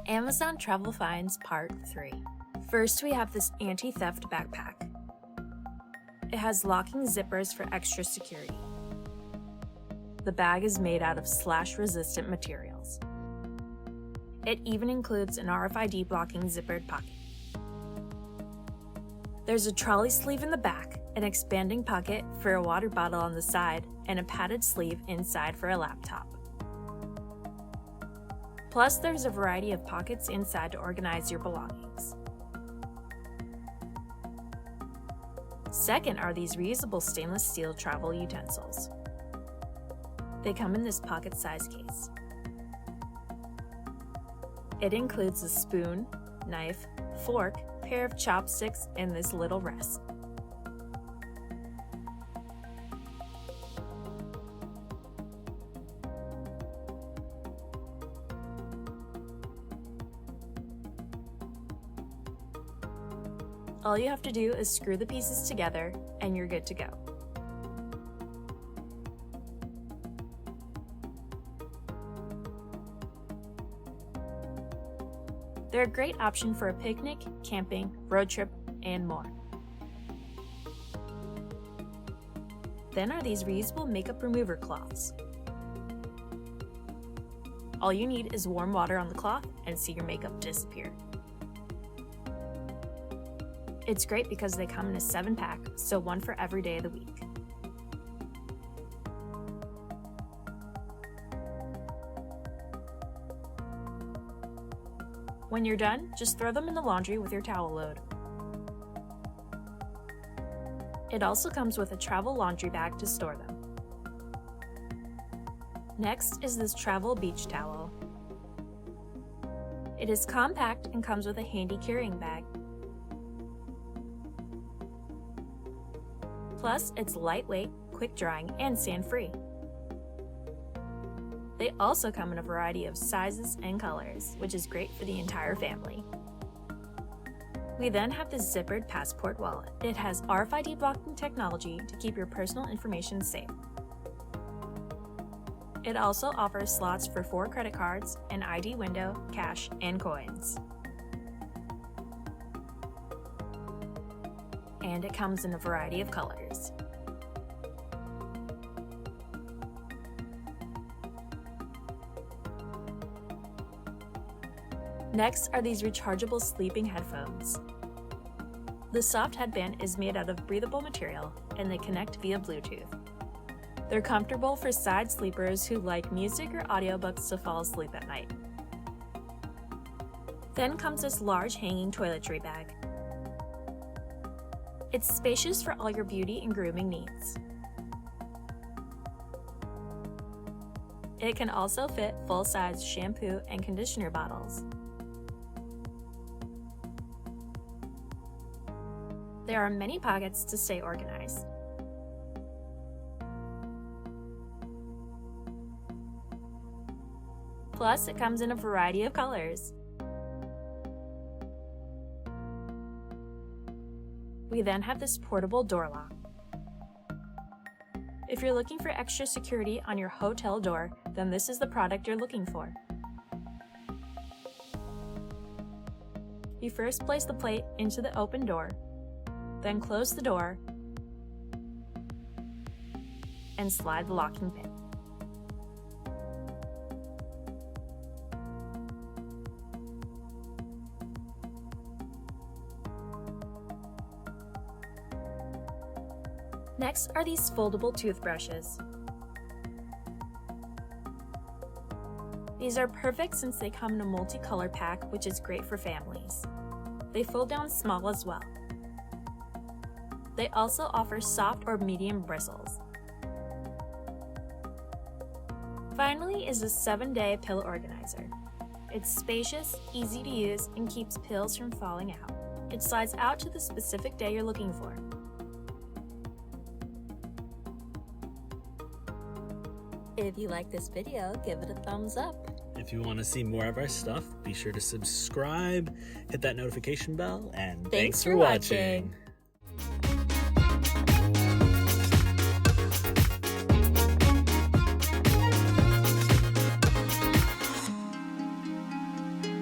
Amazon Travel Finds Part 3. First, we have this anti-theft backpack. It has locking zippers for extra security. The bag is made out of slash-resistant materials. It even includes an RFID blocking zippered pocket. There's a trolley sleeve in the back, an expanding pocket for a water bottle on the side, and a padded sleeve inside for a laptop. Plus, there's a variety of pockets inside to organize your belongings. Second are these reusable stainless steel travel utensils. They come in this pocket-sized case. It includes a spoon, knife, fork, pair of chopsticks, and this little rest. All you have to do is screw the pieces together and you're good to go. They're a great option for a picnic, camping, road trip, and more. Then are these reusable makeup remover cloths. All you need is warm water on the cloth and see your makeup disappear. It's great because they come in a 7-pack, so one for every day of the week. When you're done, just throw them in the laundry with your towel load. It also comes with a travel laundry bag to store them. Next is this travel beach towel. It is compact and comes with a handy carrying bag. Plus, it's lightweight, quick drying, and sand-free. They also come in a variety of sizes and colors, which is great for the entire family. We then have this zippered passport wallet. It has RFID blocking technology to keep your personal information safe. It also offers slots for 4 credit cards, an ID window, cash, and coins. And it comes in a variety of colors. Next are these rechargeable sleeping headphones. The soft headband is made out of breathable material and they connect via Bluetooth. They're comfortable for side sleepers who like music or audiobooks to fall asleep at night. Then comes this large hanging toiletry bag. It's spacious for all your beauty and grooming needs. It can also fit full-size shampoo and conditioner bottles. There are many pockets to stay organized. Plus, it comes in a variety of colors. We then have this portable door lock. If you're looking for extra security on your hotel door, then this is the product you're looking for. You first place the plate into the open door, then close the door, and slide the locking pin. Next are these foldable toothbrushes. These are perfect since they come in a multicolor pack, which is great for families. They fold down small as well. They also offer soft or medium bristles. Finally is a 7-day pill organizer. It's spacious, easy to use, and keeps pills from falling out. It slides out to the specific day you're looking for. If you like this video, give it a thumbs up. If you want to see more of our stuff, be sure to subscribe, hit that notification bell, and thanks for watching.